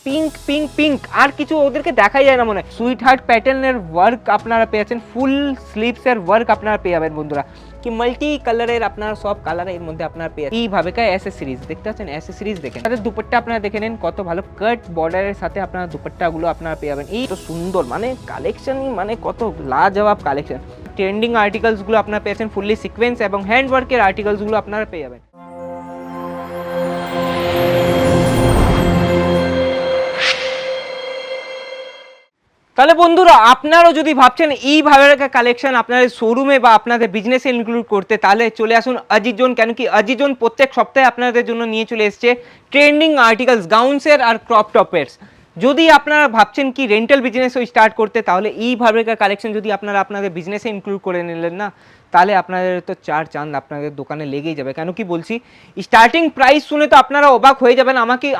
Pink pink pink, আর কিছু ওদেরকে দেখাই যায় না মনে হয়। সুইট হার্ট প্যাটার্নের ওয়ার্ক আপনারা পেয়েছেন, ফুল স্লিভসের ওয়ার্ক আপনারা পেয়ে যাবেন বন্ধুরা, কি মাল্টি কালারের আপনারা সব কালার এর মধ্যে আপনারা পেয়ে এইভাবে অ্যাসেসরিজ দেখতে পাচ্ছেন। অ্যাসেসরিজ দেখেন, তাদের দুপাট্টা আপনারা দেখে নেন কত ভালো কাট বর্ডারের সাথে আপনারা দুপাট্টাগুলো আপনারা পেয়ে যাবেন। এই তো সুন্দর মানে কালেকশন, মানে কত লাজবাব কালেকশন। ট্রেন্ডিং আর্টিকেলসগুলো আপনারা পেয়েছেন, ফুললি সিকোয়েন্স এবং হ্যান্ড ওয়ার্কের আর্টিকেলসগুলো আপনারা পেয়ে যাবেন। তাহলে বন্ধুরা, আপনারাও যদি ভাবছেন এইভাবে কালেকশন আপনাদের শোরুমে বা আপনাদের বিজনেসে ইনক্লুড করতে, তাহলে চলে আসুন অজিত জোন। কেন কি অজিত জোন প্রত্যেক সপ্তাহে আপনাদের জন্য নিয়ে চলে এসছে ট্রেন্ডিং আর্টিকেলস, গাউন্সের আর ক্রপ টপের। যদি আপনারা ভাবছেন কি রেন্টাল বিজনেসও স্টার্ট করতে, তাহলে এইভাবে কালেকশন যদি আপনারা আপনাদের বিজনেসে ইনক্লুড করে নিলেন না, তাহলে আপনাদের তো চার চাঁদ আপনাদের দোকানে লেগেই যাবে। কেন কি বলছি, স্টার্টিং প্রাইস শুনে তো আপনারা অবাক হয়ে যাবেন,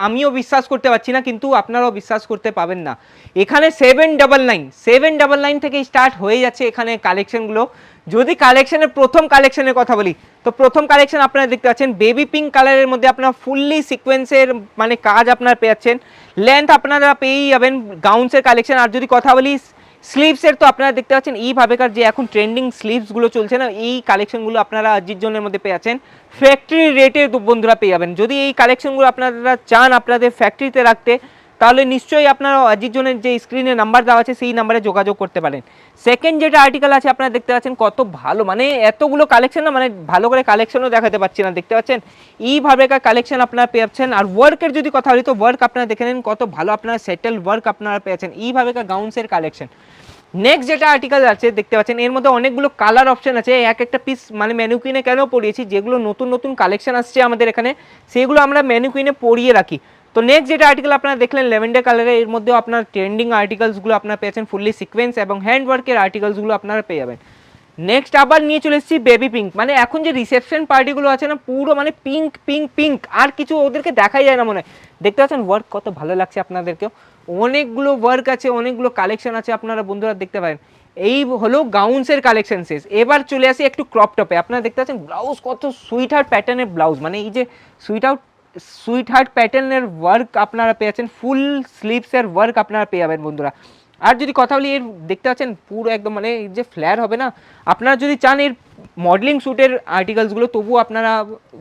আমিও বিশ্বাস করতে পারছি না, কিন্তু আপনারাও বিশ্বাস করতে পাবেন না। এখানে 799 থেকে স্টার্ট হয়ে যাচ্ছে এখানে কালেকশনগুলো। যদি কালেকশনের প্রথম কালেকশনের কথা বলি, তো প্রথম কালেকশন আপনারা দেখতে পাচ্ছেন বেবি পিঙ্ক কালারের মধ্যে আপনারা ফুললি সিকোয়েন্সের মানে কাজ আপনারা পেয়েছেন, লেন্থ আপনারা পেয়েই যাবেন গাউন্সের কালেকশন। আর যদি কথা বলি স্লিভসের, তো আপনারা দেখতে পাচ্ছেন এইভাবেকার যে এখন ট্রেন্ডিং স্লিভসগুলো চলছে না, এই কালেকশনগুলো আপনারা অজিত জোনের মধ্যে পেয়ে যাচ্ছেন ফ্যাক্টরি রেটে বন্ধুরা পেয়ে যাবেন। যদি এই কালেকশনগুলো আপনারা চান আপনাদের ফ্যাক্টরিতে রাখতে, তাহলে নিশ্চয়ই আপনারা অজিত জোনের যে স্ক্রিনে নাম্বার দেওয়া আছে সেই নাম্বারে যোগাযোগ করতে পারেন। সেকেন্ড যেটা আর্টিকেল আছে আপনারা দেখতে পাচ্ছেন কত ভালো, মানে এতগুলো কালেকশন না, মানে ভালো করে কালেকশনও দেখাতে পাচ্ছি না, দেখতে পাচ্ছেন এইভাবেকার কালেকশন আপনারা পেয়েছেন। আর ওয়ার্কের যদি কথা বলি, তো ওয়ার্ক আপনারা দেখে নেন কত ভালো আপনারা সেটেল ওয়ার্ক আপনারা পেয়েছেন এইভাবেকার গাউন্সের কালেকশন। নেক্সট যেটা আর্টিকেল আছে দেখতে পাচ্ছেন, এর মধ্যে অনেকগুলো কালার অপশন আছে, এক একটা পিস মানে ম্যানুকুইনে কেন পরিয়েছি, যেগুলো নতুন নতুন কালেকশন আসছে আমাদের এখানে সেগুলো আমরা ম্যানুকুইনে পরিয়ে রাখি। তো নেক্সট যেটা আর্টিকেল আপনারা দেখলেন ল্যাভেন্ডার কালারের, এর মধ্যেও আপনার ট্রেন্ডিং আর্টিকেলসগুলো আপনারা পেয়েছেন ফুললি সিকোয়েন্স এবং হ্যান্ড ওয়ার্কের আর্টিকেলসগুলো আপনারা পেয়ে যাবেন। নেক্সট আবার নিয়ে চলে এসেছি বেবি পিঙ্ক, মানে এখন যে রিসেপশন পার্টিগুলো আছে না, পুরো মানে পিঙ্ক পিঙ্ক পিঙ্ক, আর কিছু ওদেরকে দেখাই যায় না মনে হয়। দেখতে পাচ্ছেন ওয়ার্ক কত ভালো লাগছে আপনাদেরকেও, অনেকগুলো ওয়ার্ক আছে, অনেকগুলো কালেকশন আছে, আপনারা বন্ধুরা দেখতে পারেন। এই হলো গাউন্সের কালেকশন শেষ। এবার চলে আসি একটু ক্রপ টপে। আপনারা দেখতে পাচ্ছেন ব্লাউজ কত সুইট হার্ট প্যাটার্নের ব্লাউজ, মানে এই যে সুইট হার্ট প্যাটার্নের ওয়ার্ক আপনারা পেয়েছেন, ফুল স্লিভসের ওয়ার্ক আপনারা পেয়ে যাবেন বন্ধুরা। আর যদি কথা বলি, এর দেখতে পাচ্ছেন পুরো একদম মানে এই যে ফ্ল্যার হবে না, আপনারা যদি চান এর মডেলিং শ্যুটের আর্টিকেলসগুলো, তবুও আপনারা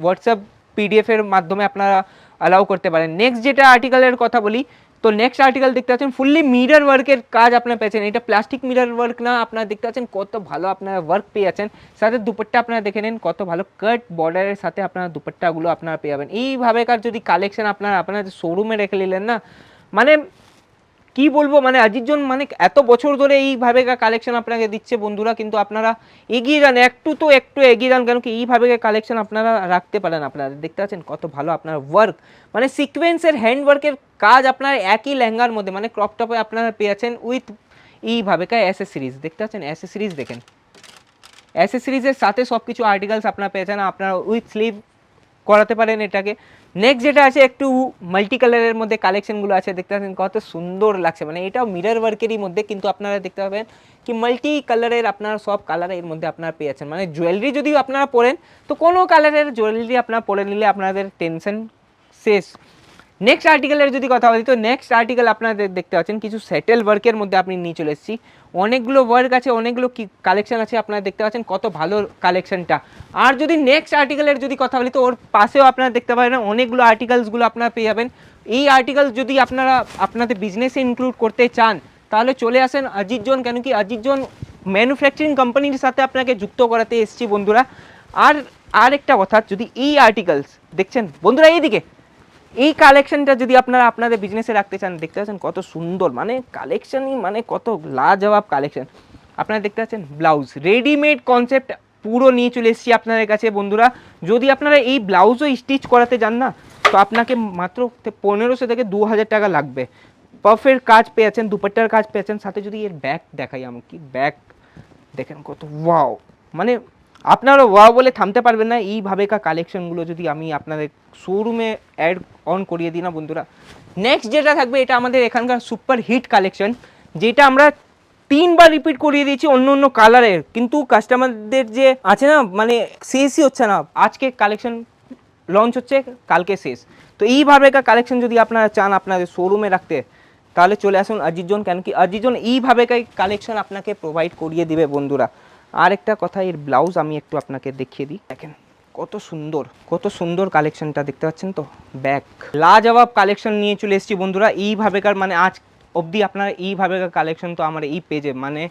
হোয়াটসঅ্যাপ পিডিএফ এর মাধ্যমে আপনারা অ্যালাউ করতে পারেন। নেক্সট যেটা আর্টিকেলের কথা বলি, তো নেক্সট আর্টিকেল দেখতে পাচ্ছেন ফুললি মিরর ওয়ার্কের কাজ আপনারা পেয়েছেন, এটা প্লাস্টিক মিরর ওয়ার্ক না, আপনারা দেখতে পাচ্ছেন কত ভালো আপনারা ওয়ার্ক পেয়ে যাচ্ছেন। সাথে দুপাট্টা আপনারা দেখে নেন কত ভালো কাট বর্ডারের সাথে আপনারা দুপাট্টাগুলো আপনারা পেয়ে যাবেন। এইভাবেকার যদি কালেকশন আপনারা আপনাদের শোরুমে রেখে নিলেন না, মানে কি বলবো, মানে অজিত জোন মানে এত বছর ধরে এইভাবে কালেকশন আপনাকে দিচ্ছে বন্ধুরা, কিন্তু আপনারা এগিয়ে যান, একটু এগিয়ে যান, কেন কি এইভাবে কালেকশন আপনারা রাখতে পারেন। আপনারা দেখতে পাচ্ছেন কত ভালো আপনার ওয়ার্ক, মানে সিকোয়েন্সের হ্যান্ড ওয়ার্কের কাজ আপনার একই লেহেঙ্গার মধ্যে, মানে ক্রপ টপে আপনারা পেয়েছেন উইথ এইভাবে অ্যাসেসরিজ। দেখতে পাচ্ছেন অ্যাসেসরিজ দেখেন, অ্যাসেসরিজের সাথে সব কিছু আর্টিকেলস আপনারা পেয়েছেন, আপনারা উইথ স্লিভ করাতে পারেন এটাকে। নেক্সট যেটা আছে একটু মাল্টি কালারের মধ্যে কালেকশনগুলো আছে, দেখতে পাচ্ছেন কত সুন্দর লাগছে, মানে এটাও মিরর ওয়ার্কেরই মধ্যে, কিন্তু আপনারা দেখতে পাবেন কি মাল্টি কালারের আপনারা সব কালার এর মধ্যে আপনারা পেয়েছেন। মানে জুয়েলারি যদি আপনারা পরেন, তো কোনো কালারের জুয়েলারি আপনারা পরে নিলে আপনাদের টেনশন শেষ। নেক্সট আর্টিকেলের যদি কথা বলি, তো নেক্সট আর্টিকেল আপনারা দেখতে পাচ্ছেন কিছু সেটেল ওয়ার্কের মধ্যে আপনি নিয়ে চলে এসেছি, অনেকগুলো ওয়ার্ক আছে, অনেকগুলো কালেকশন আছে, আপনারা দেখতে পাচ্ছেন কত ভালো কালেকশনটা। আর যদি নেক্সট আর্টিকেলের যদি কথা বলি, তো ওর পাশেও আপনারা দেখতে পারেন অনেকগুলো আর্টিকেলসগুলো আপনারা পেয়ে যাবেন। এই আর্টিকেল যদি আপনারা আপনাদের বিজনেসে ইনক্লুড করতে চান, তাহলে চলে আসেন অজিত জোন, কেন কি অজিত জোন ম্যানুফ্যাকচারিং কোম্পানির সাথে আপনাকে যুক্ত করাতে এসেছি বন্ধুরা। আর একটা কথা, যদি এই আর্টিকেলস দেখছেন বন্ধুরা, এইদিকে এই কালেকশনটা যদি আপনারা আপনাদের বিজনেসে রাখতে চান, দেখতে পাচ্ছেন কত সুন্দর, মানে কালেকশনই মানে কত লাজবাব কালেকশন। আপনারা দেখতে পাচ্ছেন ব্লাউজ রেডিমেড কনসেপ্ট পুরো নিয়ে চলে এসেছি আপনাদের কাছে বন্ধুরা। যদি আপনারা এই ব্লাউজও স্টিচ করাতে যান না, তো আপনাকে মাত্র 1500 থেকে 2000 টাকা লাগবে। পারফেক্ট কাজ পেয়েছেন, দুপাট্টার কাজ পেয়েছেন, সাথে যদি এর ব্যাক দেখাই আমি, কি ব্যাক দেখেন কত ওয়াও, মানে আপনারা ওয়াও বলে থামতে পারবেন না। এইভাবেকার কালেকশনগুলো যদি আমি আপনাদের শোরুমে অ্যাড অন করিয়ে দিই না বন্ধুরা। নেক্সট যেটা থাকবে, এটা আমাদের এখানকার সুপার হিট কালেকশন, যেটা আমরা 3বার রিপিট করিয়ে দিয়েছি অন্য অন্য কালারের, কিন্তু কাস্টমারদের যে আছে না, মানে শেষই হচ্ছে না। আজকে কালেকশন লঞ্চ হচ্ছে, কালকে শেষ। তো এইভাবেকার কালেকশন যদি আপনারা চান আপনাদের শোরুমে রাখতে, তাহলে চলে আসুন অজিত জোন, কেন কি অজিত জোন এইভাবেকার কালেকশন আপনাকে প্রোভাইড করিয়ে দিবে বন্ধুরা। আর একটা কথা, এর ব্লাউজ আমি একটু আপনাকে দেখিয়ে দিই, দেখেন কত সুন্দর, কত সুন্দর কালেকশনটা দেখতে পাচ্ছেন তো। ব্যাক লাজবাব কালেকশন নিয়ে চলে এসেছি বন্ধুরা এইভাবেকার, মানে আজ অবধি আপনারা এইভাবেকার কালেকশন তো আমার এই পেজে মানে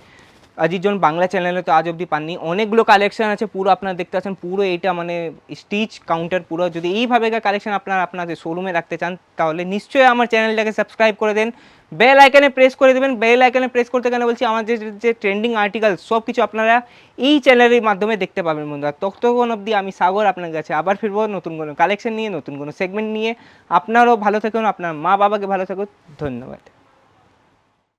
অজিত জোন বাংলা চ্যানেলে তো আজ অবধি পাননি। অনেকগুলো কালেকশন আছে, পুরো আপনারা দেখতে পাচ্ছেন, পুরো এইটা মানে স্টিচ কাউন্টার পুরো। যদি এইভাবেকার কালেকশন আপনারা আপনাদের শোরুমে রাখতে চান, তাহলে নিশ্চয়ই আমার চ্যানেলটাকে সাবস্ক্রাইব করে দেন, বেল আইকনে প্রেস করে দেবেন। বেল আইকনে প্রেস করতে কেন বলছি, আমার যে ট্রেন্ডিং আর্টিকেল সব কিছু আপনারা এই চ্যানেলের মাধ্যমে দেখতে পাবেন বন্ধুরা। ততক্ষণ অবধি আমি সাগর আপনার কাছে আবার ফিরবো নতুন কোনো কালেকশন নিয়ে, নতুন কোনো সেগমেন্ট নিয়ে। আপনারাও ভালো থাকুন, আপনার মা বাবাকে ভালো থাকুন, ধন্যবাদ।